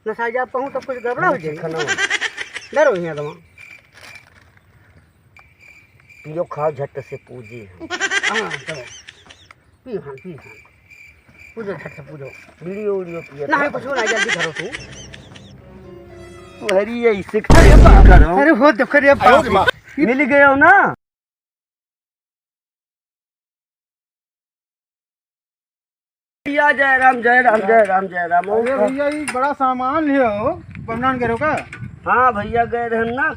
नशा जा पाऊँ तो कुछ गड़बड़ा हो जाएगी। डरो यहाँ दमा पियो खाओ झट से पूजी। हाँ चलो पी हाँ पूजो झट से पूजो। वीडियो पियो नहीं कुछ ना जल्दी करो तू। अरे ऐसे करो। अरे हो देखो रे बाप मिल गए हो ना। भैया जय राम जय राम जय राम जय राम। अरे भैया ये बड़ा सामान लियो बमनान करो का। हाँ भैया गए रहे ना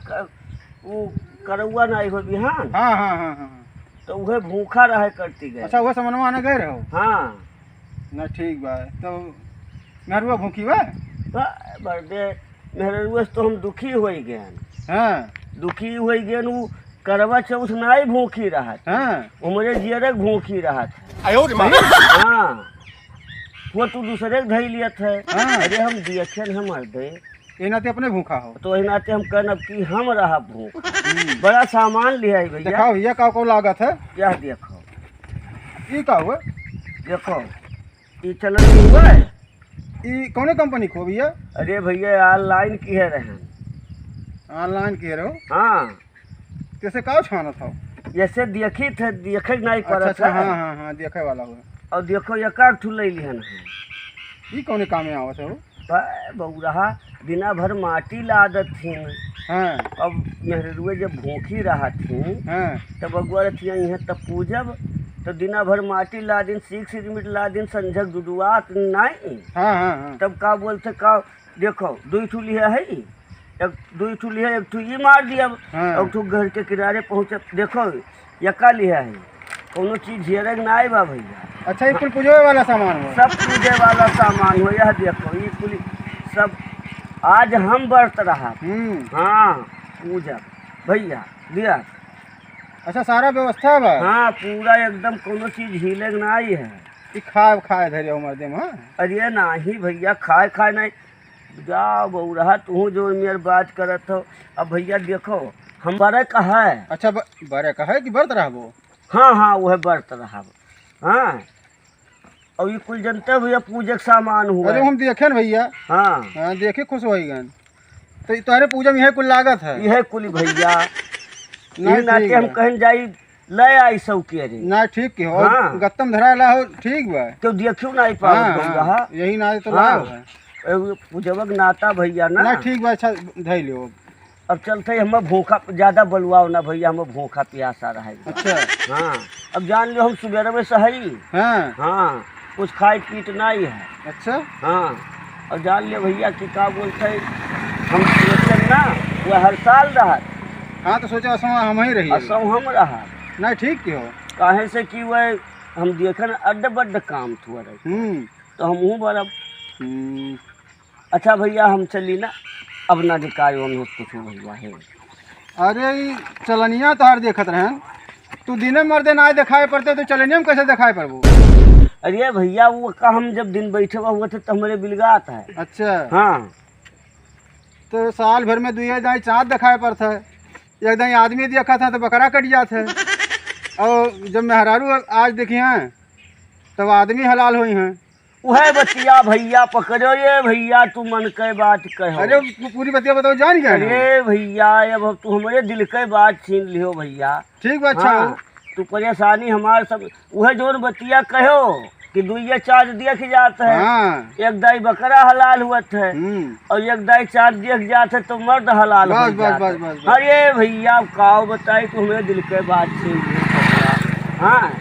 वो करौआ नहीं हो बिहान। हाँ तो वह भूखा रहे करती गए। अच्छा वह सामान आने गए रहो। हाँ ना ठीक बा तो मेहरुआ भूखी बा। बर्थडे मेहरुआ तो हम दुखी हो गए। हाँ दुखी हो गए वो करवा चौथ नहीं भूखी रहा। हाँ उमरे जियरक भूखी रहा हाँ वो तू दूसरे धई लिया था। अरे हम देखे हम दे ये नाते अपने भूखा हो तो वही नाते हम कहना कि हम रहा भूख। बड़ा सामान लिया है भैया। दिखाओ भैया का लागत है। क्या देखो ये का हुआ। देखो ये चलन हुआ है। ये कौन कंपनी को भैया। अरे भैया ऑनलाइन की है रहे ऑनलाइन किए रहो। हाँ कैसे का छाना था जैसे देखी थे देखे नहीं पड़ा। अच्छा हाँ देखे वाला हुआ। और देखो एकाक ठू ले लिहन ये कौन काम में आवत है वो। बउरहा दिना भर माटी लादत थी। हाँ अब मेहरुए जब भूखी रहा थी हाँ तब बगुआ थी यहाँ तब पूजब तो दिना भर माटी ला दिन सीख मिट ला दिन संझक दुदुआत नहीं। हाँ तब का बोलते का देखो दुई ठू लिया है एक दुई ठू लिया एक ठू ये मार दिया। हाँ। एक ठू घर के किनारे पहुँचे देखो यका लिया है कोनो चीज झेरक ना आई बा भैया। अच्छा ये कुल पूजे वाला सामान हो। सब पूजे वाला सामान हो यह देखो ये कुल सब आज हम बरत रहा। हाँ पूजा भैया दिया। अच्छा सारा व्यवस्था बा। हाँ पूरा एकदम कोनो चीज हिले ना आई है। ये खाए धरे उमर दे हाँ। अरे नहीं भैया खाए नहीं जा बहु रहा तू जो मेरे बात करत हो। अब भैया देखो हम बड़े का है। अच्छा बड़े का है कि बरत रहा वो। हाँ वह बरत रहा। हाँ और ये कुल जनते भैया पूजक सामान हुआ। अरे हम देखे न भैया। हाँ देखे खुश हो गए तो तुम्हारे पूजा में यह कुल लागत है। यह कुल भैया नाते हम कहीं जाई ले आई सब के रे ना ठीक के हो। हाँ। गत्तम धरा ला हो ठीक बा क्यों देखियो नहीं पाओ। यही ना तो लाभ है। पूजवक नाता भैया ना ठीक बा। अच्छा धई लो अब चलते हम भूखा ज्यादा बलुआओ ना भैया हम भूखा प्यासा रहे। अच्छा हाँ अब जान लो हम सुबह में सही। हाँ कुछ खाए पीट नहीं है। अच्छा हाँ और जान लिया भैया कि का बोलते हम ना वह हर साल रहा। हाँ तो सोचा असम हम ही रही असम हम रहा ना ठीक के हो। काहे से कि वह हम देखन अड्ड बड्ड काम थुआ रहे तो हम हूँ बड़ा। अच्छा भैया हम चली ना अब ना दिखायो हम कुछ भैया है। अरे चलनिया तो हर देखत रहे तू दिने मर्दे ना दिखाए पड़ते तो चलनिया में कैसे दिखाए पड़बो। अरे भैया वो का हम जब दिन बैठे हुए थे तो हमारे बिलगात है। अच्छा हाँ तो साल भर में दुई दाई चाँद दिखाए पड़ता है। एक दाई आदमी देखा था तो बकरा कट जाता है। और जब मेहरारू आज देखी हैं तब आदमी हलाल हुई हैं। वह बतिया भैया पकड़ो ये भैया तू मन के बात कहो। अरे पूरी बतिया बताओ जान गया। अरे भैया अब तू हमारे दिल के बात छीन लियो भैया। ठीक बा। अच्छा हाँ, तू परेशानी हमारे सब वह जो बतिया कहो कि दुइया चार्ज देख जाता है। हाँ। एक दाई बकरा हलाल हुआ है और एक दाई चार्ज देख जाते तो मर्द हलाल हो जाता है। अरे भैया काओ बताई तू हमें दिल के बात छीन लियो। हाँ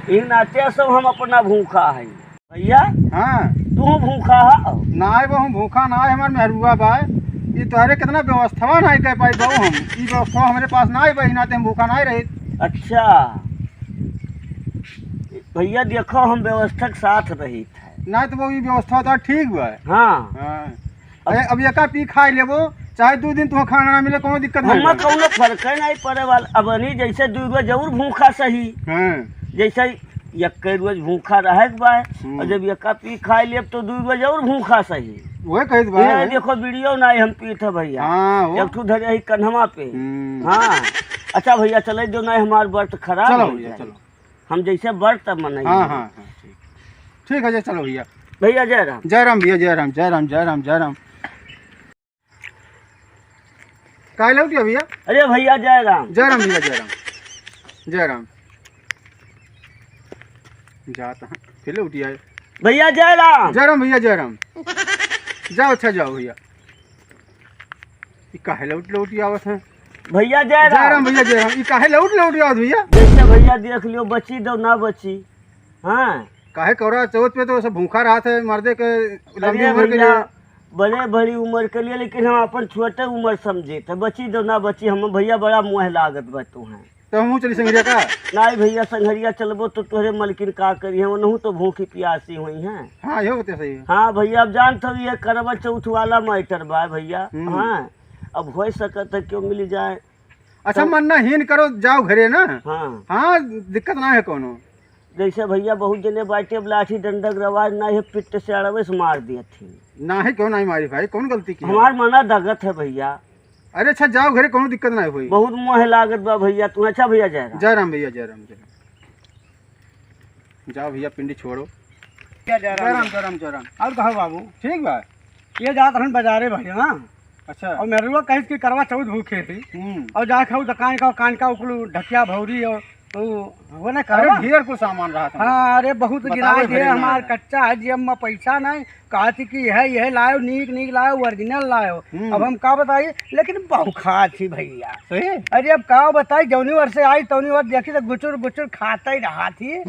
इन नाते सब हम अपना भूखा है भैया। हाँ तू भूखा है ना वो हम भूखा ना है हमारे मेहरुआ बा। ये तुम्हारे कितना व्यवस्था ना कह पाई बहु हम ये व्यवस्था हमारे पास ना है नाते हम भूखा ना रहे। अच्छा भैया देखो हम व्यवस्था के साथ रही थे ना तो वो ये व्यवस्था तो ठीक बा। हाँ अब एका पी खाई लेबो चाहे 2 दिन तुम्हें खाना ना मिले कोनो दिक्कत नहीं। हम कोनो फर्क नहीं पड़े वाला। अब नहीं जैसे 2 रोज जरूर भूखा सही। जैसे एक रोज भूखा रहे बा और जब एका पी खाई ले तो 2 रोज जरूर भूखा सही। वही कहित बा। देखो वीडियो नहीं हम पीते भैया। एक ठू धरे ही कन्हवा पे। हाँ अच्छा भैया चले जो नहीं हमारे व्रत खराब हो जाए। चलो हम जैसे व्रत मनाई। हाँ ठीक है चलो भैया। भैया जय राम भैया जय राम जय राम जय राम जय राम। का लौटिया भैया? अरे भैया जय राम। जय राम भैया, जय राम, जय राम। जाता है फिर लौटिया है। भैया जय राम। जय राम भैया, जय राम। जाओ अच्छा जाओ भैया। ये काहे लौटी आवत है? भैया जय जय राम राम। भैया, जय राम। ये काहे लौटी आवत भैया? जैसे भैया देख लियो बची दो ना बची। हाँ काहे कौरा चौथ पे तो सब भूखा रहा था मर्दे के लंबी अरे उम्र के भैया लिए। बड़े बड़ी उम्र के लिए, लेकिन हम अपन छोटे उम्र समझे थे। बची दो ना बची, हम भैया बड़ा मुँह लागत बतू हैं। तो हम चली संगरिया का? नहीं भैया संघरिया चलबो तो तोहरे मलकिन का करी है, उनहू तो भूखी प्यासी हुई हैं। हाँ ये होते सही है। हाँ भैया अब जानत हो ये करवा चौथ वाला मैटर बा भैया। हम्म। हाँ अब हो सकत है क्यों मिल जाए। अच्छा मन ना हीन करो, जाओ घरे ना। हाँ हाँ दिक्कत ना है कोनो। जैसे भैया बहुत जने बाटे लाठी डंडक रवाज ना है, पिट से अड़वे से मार दिए थी। ना है क्यों नहीं मारी भाई, कौन गलती की है? हमार मना दगत है भैया। अरे अच्छा जाओ घरे, कोनो दिक्कत ना हुई। बहुत मोह लागत बा भैया तू। अच्छा भैया जय राम। जय राम भैया, जय राम, जय राम। जाओ भैया पिंडी छोड़ो। जय जय राम, जय राम, जय राम। और कहो बाबू, ठीक बा। ये जात रहन बाजारे भैया ना, अच्छा। और मेरुआ कहिस कि करवा चौथ भूखे थी, और जा खाऊ दुकान का कान का उकलू ढकिया भौरी और वो ना अरे करवा। ढेर कुछ सामान रहा था। हाँ अरे बहुत बतावे गिरा दिए, भरे ना हमार है। कच्चा है जेब में पैसा नहीं, कहा थी कि यह लायो, नीक नीक लायो, ओरिजिनल लायो। अब हम का बताइए, लेकिन बहुखा थी भैया। सही। अरे अब का बताई, जौनी वर से आई तौनी वर देखी तो गुचुर गुचुर खाता ही रहा थी।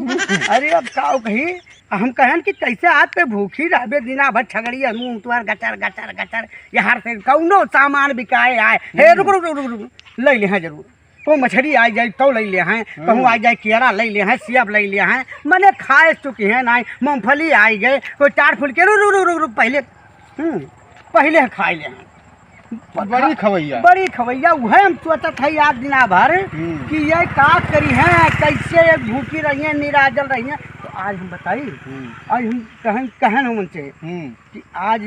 अरे अब का कही, हम कहन कि कैसे आज पे भूखी रहबे दिना भर छगड़ी मुँह तुम्हार गचर गचर गचर, यहाँ से कौनो सामान बिकाए आए हे रुक रुक रुक रुक रुक, ले ले हैं जरूर। तो मछली आ जाए तो ले ले हैं, कहूँ आ जाए केरा ले ले हैं, सेब ले ले हैं, मैंने खाए चुकी हैं ना। मूँगफली आई गए, कोई 4 फूल के रुक रुक रुक रुक पहले पहले खाए ले हैं। बड़ी खवैया, बड़ी खवैया वह हम सोचत है आज दिना भर कि ये का करी है, कैसे भूखी रही है, निराजल रही है। तो आज हम बताई, आज हम कहन हम उनसे कि आज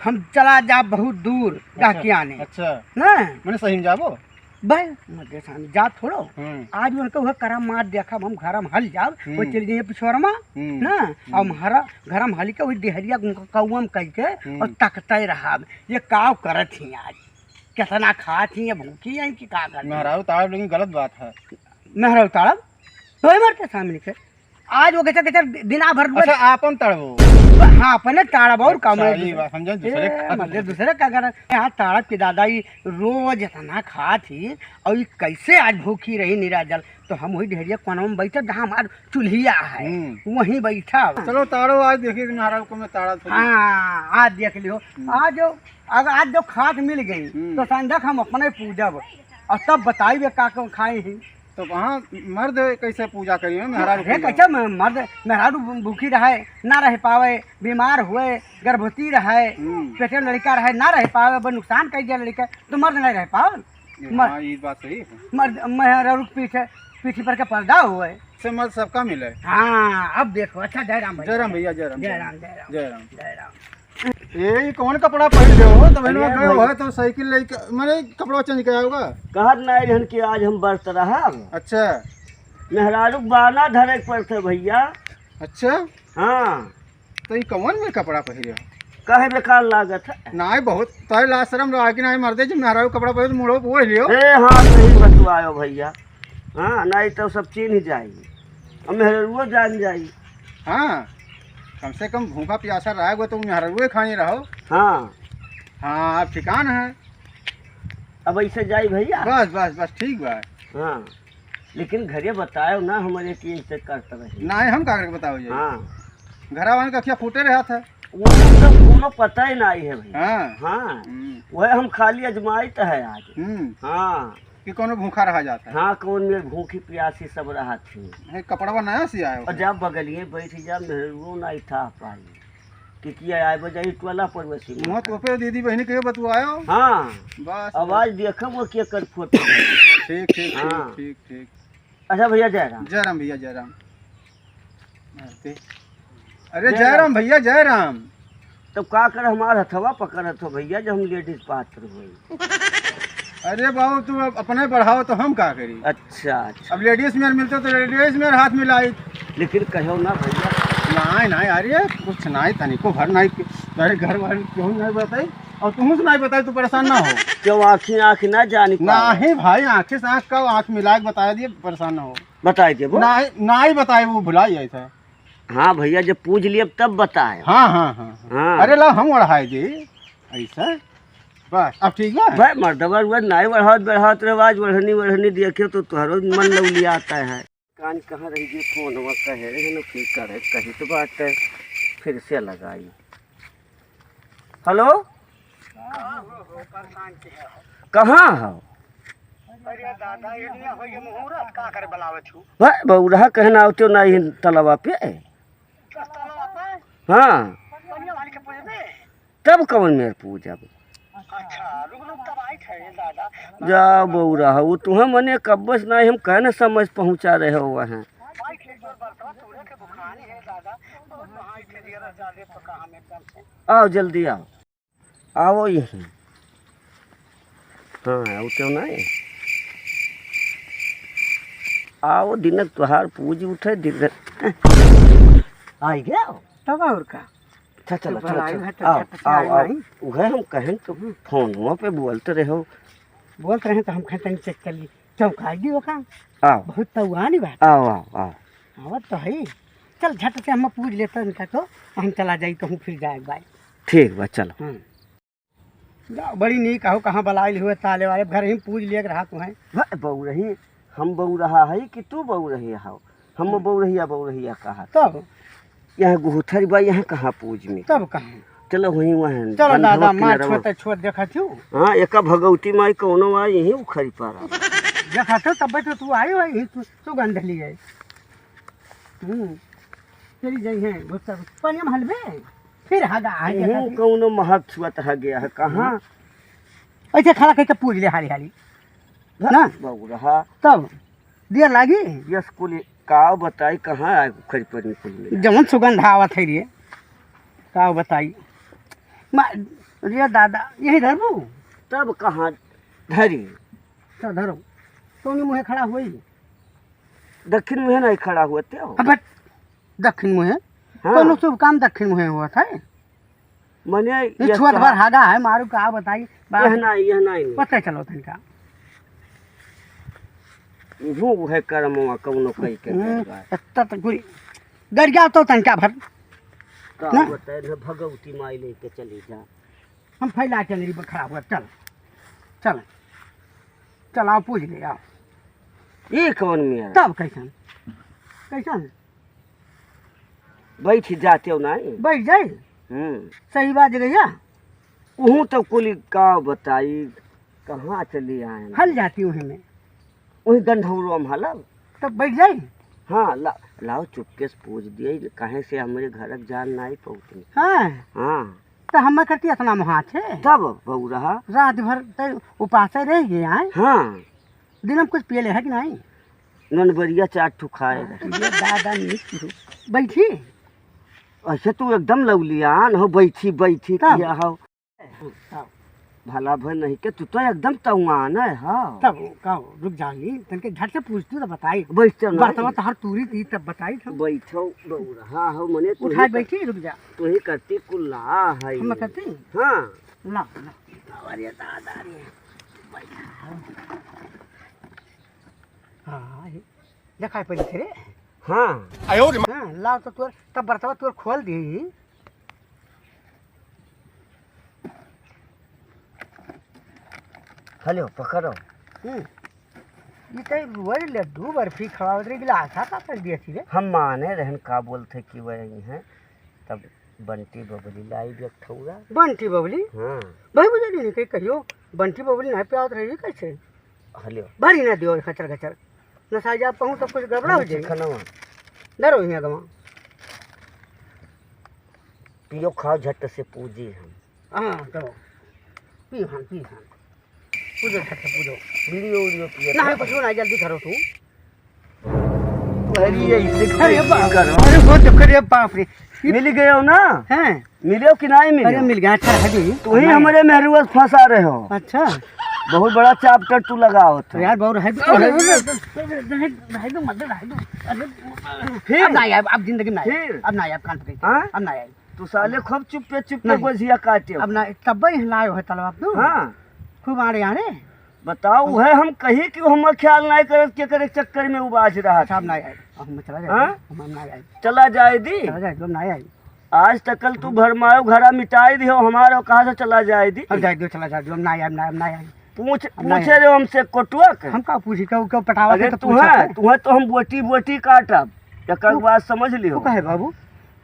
हम चला जा बहुत दूर जाके आने। अच्छा ना मैंने सही में जाबो भाई मध्य सामने जा थोड़ो। आज उनको वह करम मार देखा, हम घर में हल जाओ, वो चल जाइए पिछोरमा ना, और हमारा घर में हल के वही देहरिया कौम कह के और तकते रहा ये काव करत ही आज, कितना खात ही भूखी है कि का कर। मेहरारू ताड़, लेकिन गलत बात है। मेहरारू ताड़ब तो मरते सामने के आज वो कहते दिना भर। अच्छा आपन तड़बो? हाँ अपने ताड़ब और काम समझे दूसरे दूसरे का कर यहाँ ताड़ब की दादाई रोज इतना खा थी, और ये कैसे आज भूखी रही निराजल। तो हम वही ढेरिया कोना में बैठे जहाँ हमारा चूल्हिया है वहीं बैठा। चलो ताड़ो आज देखिए मेहरारू को मैं ताड़ा। हाँ आज देख लियो, आज अगर आज जो खाद मिल गई तो संजक हम अपने पूजब, और तब बताइए का खाए ही। तो वहाँ मर्द कैसे पूजा करिए मेहरारू? कैसे मर्द मेहरारू भूखी रहे ना रह पावे, बीमार हुए, गर्भवती रहे, पेटे लड़का रहे ना रह पावे, अब नुकसान कर दिया लड़का तो मर्द नहीं रह पावे। ये बात सही है। मर्द मेहरारू पीठी पर के पर्दा हुए से मर्द सबका मिले। हाँ अब देखो। अच्छा जय राम जय राम भैया, जय राम, जय राम, जय राम, जय राम, जय राम। ये कौन कपड़ा पहन ले हो? तो बहनों गए हो तो साइकिल लेके मैंने कपड़ा चेंज किया होगा। कहत नहीं रहन कि आज हम बरत रहा। अच्छा मेहरारू बाना धरे पर थे भैया। अच्छा हाँ तो ये कौन में कपड़ा पहन हो? कहे बेकार लागत है ना बहुत तो लास्ट शर्म आगे ना मर्दे जो मेहरारू कपड़ा पहन मुड़ो वो लियो। ए हाँ सही बतवायो भैया। हाँ नहीं तो सब चीन ही जाएगी, और मेहरारू जान जाई। हाँ कम से कम भूखा प्यासा रहेगा तो मेहरारू खानी रहो। हाँ हाँ आप ठिकान है। अब ऐसे जाई भैया। बस बस बस ठीक बा। हाँ लेकिन घरे बतायो ना हमारे कि ऐसे करते रहे। ना हम का करके बताओ जी। हाँ घरा वाले का क्या फूटे रहा था। वो तो कोनो पता ही नहीं है भैया। हाँ हाँ वह हम खाली अजमाइत है आज। हाँ कि कोनो भूखा रहा जाता है। हाँ कौन में भूखी प्यासी सब रहा थी। कपड़ा नया सी आयो और जब बगलिए बैठ जा मेहरू नहीं था पाई कि आए बजाई टोला पर वैसी मुँह तो पे दीदी बहनी के बतवायो। हाँ बस आवाज देखो वो क्या कर फोटो। ठीक ठीक हाँ। ठीक ठीक। अच्छा भैया जय राम। जय राम भैया, जय राम। अरे जय राम भैया, जय राम। तो का कर हमारा हथवा पकड़त हो भैया जब हम लेडीज पात्र हुई। अरे बाबू तू अपने बढ़ाओ तो हम का करी। अच्छा अच्छा अब लेडीज में मिलते तो लेडीज में हाथ मिलाई। लेकिन कहो ना भैया। नहीं नहीं अरे कुछ नहीं तनिको भर नहीं घर वाले क्यों नहीं बताई। और तुम सुनाई बताए तू परेशान ना हो। क्यों आँख ना जानी नहीं भाई, आँखें से आँख का आँख मिला के बता दिए, परेशान ना हो। बताए थे वो ना ही बताए, वो भुलाई ऐसा। हाँ भैया, जब पूछ लिए तब बताए। हाँ हाँ हाँ हाँ। अरे ला हम बढ़ाए जी ऐसा, बस अब ठीक है भाई मर्दबा हुआ नहीं बढ़ात रवाज बढ़नी देखे तो तुहरो मन लौलिया आता है। कान कहाँ रही जी, फोन में कहे रहे न की करे, कही तो बात है, फिर से लगाई। हेलो, कहाँ हो? भाई बउरहा कहना आवते नहीं तलवा पे। हाँ तब कौन मेरे पूजा जा बउरहा, वो तुम्हें मने कब्बस नहीं, हम कहने समझ पहुँचा रहे हो वहाँ। आओ जल्दी आओ, आओ यहीं। हाँ वो क्यों नहीं आओ, दिनक तुहार पूज उठे दिन आई गया तब और का अच्छा चलो आओ उहे हम कहें तो फोन पे बोलते रहो। बोलते रहे तो हम कहते चेक कर ली, चौंका दी का आओ बहुत तवानी बात। आओ आओ आओ आवत तो है, चल झट से हम पूछ लेते इनका तो हम चला जाई कहूँ फिर जाए भाई। ठीक बा चलो। जाओ बड़ी नीक हो, कहाँ बलाइल हुए ताले वाले घर ही पूछ लिया रहा तुम्हें। बऊ रही हम बऊ रहा है कि तू बऊ रही हो? हम बऊ रहिया कहा तब यहाँ गुहथरी बा, यहाँ कहाँ पूज में तब कहाँ चलो वहीं वहाँ चलो दादा माँ छोड़ देखा थी। हाँ एक भगवती माई कौनो माई यहीं उखरी पारा देखा था तब तो तू आई हो, तू गंध ली है चली जाई है पानी में हलवे फिर हगा कौनो महक छुअत है गया है कहाँ ऐसे खड़ा करके पूछ ले हाली हाली ना बऊ रहा तब देर लागी। यस कुल का बताई कहाँ आए उखरी पर निकल जमन सुगंध आवत है रे, का बताई रे दादा यही धरबू तब कहाँ धरी तो धरो तो मुँह खड़ा हुई दक्षिण मुँह नहीं खड़ा हुआ थे अब दक्षिण मुँह कोनो शुभ काम दक्षिण मुँह हुआ था मने छुअत भर हागा है मारू का बताई यह नहीं पता चलो तनिका वो है कर्मवा कौनो कई के तत गुरी डर गया तो तनिका भर का बताए न भगवती माई लेके चली जा। हम फैला के नहीं खड़ा हुआ चल चल चल आओ पूछ ले आओ ये कौन मेरा तब कैसन कैसन बैठ जाते हो नहीं बैठ जाए सही बात जगह वहूँ तो कुल का बताई कहाँ चली आए हल जाती हूँ मैं वही गंधौरो हम हलब तब बैठ जाए। हाँ लाओ चुपके से पूछ दिए कहे से हमारे घर जान नहीं पहुँचनी। हाँ हाँ तो हम करती इतना मुहा छे तब बहू रहा रात भर उपास रह गए हैं। हाँ दिन हम कुछ पिए है कि नहीं ननबरिया चाट ठू खाए दादा बैठी ऐसे तू एकदम लवलियान हो बैठी किया हो भला भर नहीं के तू तो एकदम तवान है। हाँ तब कहो रुक जाओगी तनके झट से पूछती तो बताई बैठो बर्तवा तो हर तूरी थी तब बताई था बैठो बहू रहा हो मने उठा बैठी रुक जा तू ही करती कुल्ला है हम करती हाँ ना अरे दादा रे हाँ देखा पहले थे रे हाँ हाँ लाओ तो तोर तब बर्तवा तोर खोल दी हेलो पकड़ो ये कहीं वही लड्डू बर्फी खवा उतरे गिलास का कर दिया थी रे। हम माने रहन का बोलते कि वही हैं तब बंटी बबली लाई भी ठौरा बंटी बबली हाँ भाई मुझे नहीं कहीं कहियो बंटी बबली नहीं पे आवत रही कैसे हेलो भारी ना दियो खचर खचर न साजा पहुँ तो कुछ गड़बड़ा हो जाए खनवा डरो ही गवा पियो खाओ झट से पूजी हम हाँ तो पी हम पूजो झट से पूजो वीडियो पिए ना कुछ ना जल्दी करो तू अरे वो तो करे बाप रे मिल गए हो ना हैं मिले कि नहीं मिले अरे मिल गया अच्छा है तू ही हमारे मेहरुआ फंसा रहे हो अच्छा बहुत बड़ा चैप्टर तू लगा होता यार बहुत है फिर अब ना आए अब जिंदगी में फिर अब ना आए अब कान पकड़ हाँ? अब ना आए तू साले खूब चुप्पे चुप्पे नहीं। गोजिया काटे अब ना तब ही लायो है तलवा तू हाँ खूब आड़े आड़े बताओ है हम कही कि हम ख्याल नहीं करे के करे चक्कर में उबाज रहा अच्छा अब ना आई हम चला जाए हाँ? हम ना आई चला जाए दी चला जाए तुम ना आई आज तकल तू भरमायो घरा मिटाई दियो हमारा कहाँ से चला जाए दी अब जाए दो चला जाए हम ना आई हम ना आई पूछे रे हमसे कोटुआ के हम का पूछी क्यों पटावा अरे तो तू है तो हम बोटी बोटी काटब एक बात समझ तू लियो कहे बाबू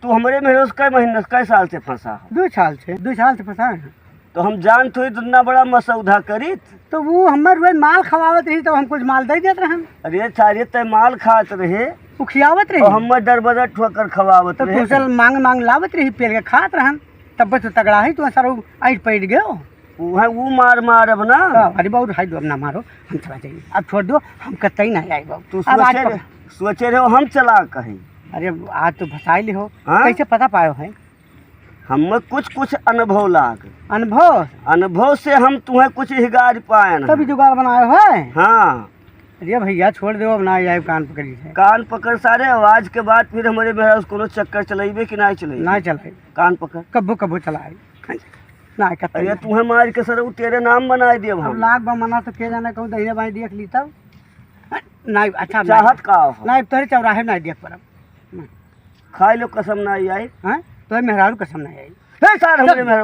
तू हमारे में रोज कई महीने कई साल से फंसा हो 2 साल से फंसा है तो हम जान थोड़ी दुनिया बड़ा मसौदा करी तो वो हमर रोज माल खवावत रही तो हम कुछ माल दे देत रहन अरे सारे तय माल खात रहे वो खियावत रही और हम दर बदर ठोकर खवावत तो रहे कुशल मांग लावत रही पेड़ के खात रहन तब बस तगड़ा है तू सारा आइट पड़ गयो वो मार अब ना अरे बाबू हाई दो अब ना मारो हम चला जाइए अब छोड़ दो हम कतई नहीं आए बाबू तू अब आज सोचे रहे हो हम चला कहीं अरे आज तो फसाई ले हो हाँ? कैसे पता पायो है हमें कुछ अनुभव लाग अनुभव से हम तुम्हें कुछ हिगार पाए तभी जुगाड़ बनायो है हाँ अरे भैया छोड़ दो अब ना आए कान पकड़ी है कान पकड़ सारे आवाज के बाद फिर हमारे मेरा कोनो चक्कर चलेबे कि नहीं चलेबे ना चलाए कान पकड़ कब्बो चलाए ना कतई अरे तुम्हें मार के सर तेरे नाम बना दिए अब हम लाख बा मना तो के जाने कहूँ दहीने बाई देख ली तब नहीं अच्छा चाहत का हो नहीं तोरे चौराहे नहीं देख पर खाई लो कसम नहीं आई हाँ तो मेहरारू कसम नहीं आई हे सार हमारे मेरे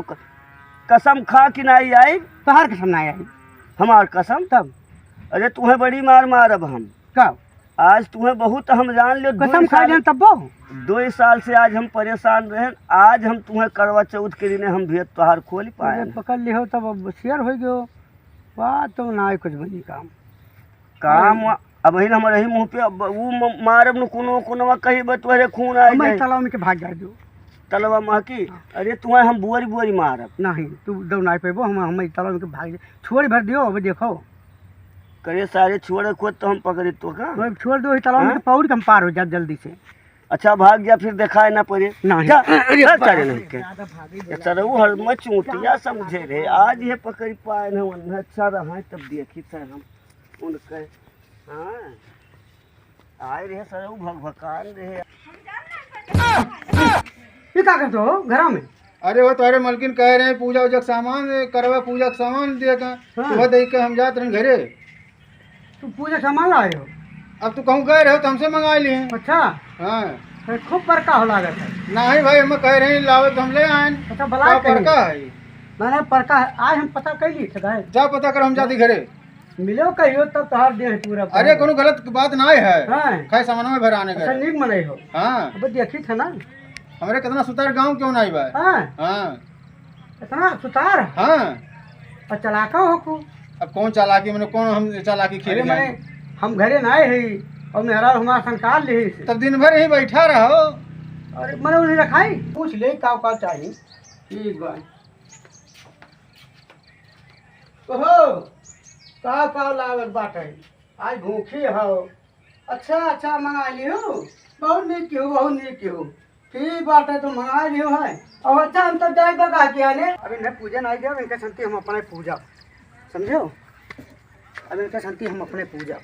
कसम खा कि नहीं आई तोहार कसम नहीं आई हमार कसम तब अरे तुम्हें बड़ी मार अब हम कब आज तुम्हें बहुत हम जान लियो कसम खा जान तब वो 2 साल से आज हम परेशान रहे आज हम तुम्हें करवा चौथ के दिन हम भेद तोहार खोल पाए अरे पकड़ लिहो तब अब शेयर हो गयो बात तो ना कुछ बनी काम अब ही हमारे ही मुंह पे वो मारब न कोनो कही बतवरे खून आ मैं जाए तालाब में के भाग जाए दो तलवा महकी अरे तुम्हें हम बुआरी मारब नहीं तू दो ना पेबो हम तालाब में के भाग जाए छोड़ भर दियो अब देखो करे सारे छोड़े खुद तो हम पकड़े तो का मैं छोड़ दो तालाब में के पौड़ कम पार हो जा जल्दी से अच्छा भाग जा फिर दिखाए ना पड़े नहीं जा करे नहीं के सरऊ हर मच ऊँटिया समझे रे आज ये पकड़ पाए न अच्छा रहा तब देखी सर हम उनके हाँ आए रहे सरऊ भगभकान रहे ये क्या करते हो घर में अरे वो तुम्हारे मलकिन कह रहे हैं पूजा उजा के सामान करवा पूजा के सामान दे का वह दे के हम जाते रहे घरे तू पूजा सामान लाए हो अब तू कहूँ गए रहे तो हमसे मंगा लिए अच्छा हाँ फिर खूब बड़का हो लागत है नहीं भाई हम कह रहे हैं लाओ तो हम ले आए अच्छा बला पड़का है मैंने पड़का है आज हम पता कर ली था जा पता कर हम जाती घरे मिलो कहियो तब तोहार दे पूरा अरे कोनो गलत बात ना है हाँ खाए सामान में भराने अच्छा का नीक मनाई हो हाँ अब देखी था ना हमारे कितना सुतार गांव क्यों नहीं बा हाँ हाँ इतना सुतार हाँ और चलाका हो को अब कौन चालाकी मैंने कौन हम चालाकी खेले अरे मैंने हम घरे ना आए है और मेहरा हमारा संकार ले तब दिन भर ही बैठा रहो अरे मैंने उन्हें रखाई पूछ ले का चाहिए ठीक बा ओहो का लागत बाटे आज भूखी हो अच्छा मंगा लियो बहुत नीक हो ठीक बाटे तो मंगा लियो है और अच्छा हम तब जाएगा का किया ने अभी न पूजा नहीं गया इनका शांति हम अपने पूजा समझो अब इनका शांति हम अपने पूजा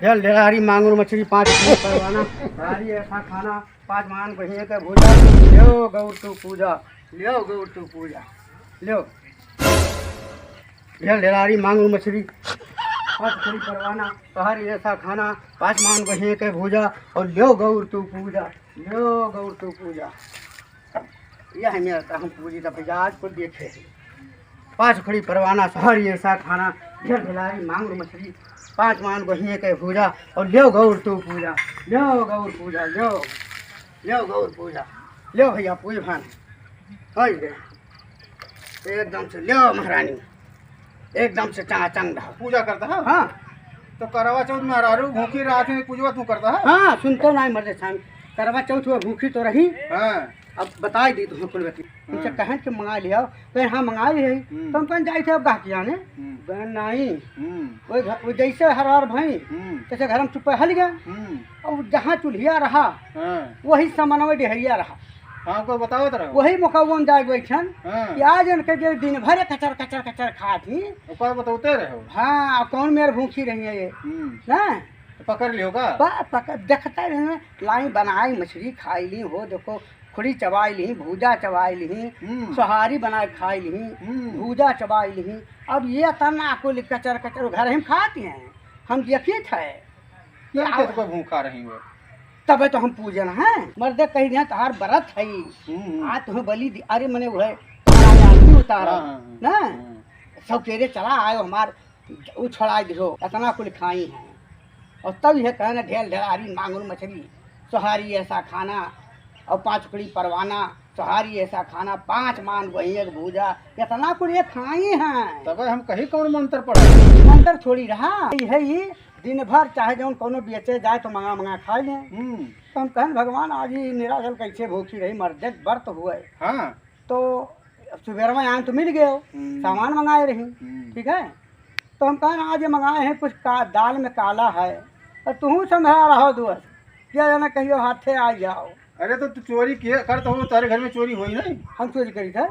जल ढेरारी मांगूर मछली 5 किलो करवाना हरी ऐसा खाना 5 मान बहिए का भूजा लियो गौर तू पूजा लियो ढेर ढेरारी मांगूर मछली 5 खड़ी करवाना हरी ऐसा खाना 5 मान बहिए के भूजा और लियो गौर तू पूजा यह है मेरा हम पूजी तब आज को देखे 5 खड़ी परवाना हरी ऐसा खाना ढेर ढेरारी मांगूर मछली 5 मान बहिए के भूजा और लियो गौर तू पूजा लियो भैया पूज भान हो गए एकदम से लियो महारानी एकदम से चंग रहो पूजा करता है हाँ तो करवा चौथ में हरारू भूखी रात में पूजवा तू करता है हाँ सुनते नहीं मर्दे शाम करवा चौथ हुआ भूखी तो रही हाँ अब बता दी तुम्हें कुल व्यक्ति तुमसे कहन के मंगा लिया तो हाँ मंगा ली है तुम कहीं जाए थे अब गाहकिया ने बहन नहीं वो जैसे हर भाई जैसे घर में चुप हल गया और जहाँ चूल्हिया रहा वही सामानवा डेहरिया रहा हाँ को बताओ तरह वही मुकवन जाए बैठन कि आज इनके जो दिन भर कचर खा थी ऊपर बताते रहो हाँ कौन मेरे भूखी रही है ये ना पकड़ लियो का? पकड़ देखते रहे लाई बनाई मछली खाई ली हो देखो खुड़ी चबाई ली भूजा चबाई ली सोहारी बनाए खाई ली भूजा चबाई ली। अब ये तना को कचर कचर घर हम खाते हैं हम देखे थे क्या तो भूखा रही हो तब तो हम पूजन है मर्दे कही दिया तहार व्रत है आज तुम्हें बलि दी अरे मने वो है उतारा ना सब तेरे चला आयो हमार उछड़ा दियो इतना कुल खाई है और तब यह कहना ढेल ढेलारी मांगुर मछली सोहारी ऐसा खाना और 5 टुकड़ी परवाना सोहारी ऐसा खाना 5 मान वही एक भूजा इतना कुल ये खाई हैं। तब हम कहीं कौन मंत्र पढ़ा मंत्र थोड़ी रहा है ही दिन भर चाहे जौन कोनो बेचे जाए तो मंगा मंगा खा लें। तो हम कहें भगवान आज ही निराजल कैसे भूखी रही मर्दे व्रत हुए हाँ तो सुबह में आए तो मिल गए हो सामान मंगाए रही ठीक है। तो हम कहें आज ये मंगाए हैं कुछ दाल में काला है और तुम समझा रहो दोस्त क्या जाना कहियो हाथे आ जाओ। अरे तो तू चोरी किए कर तो तारे घर में चोरी हुई नहीं हम चोरी करी थे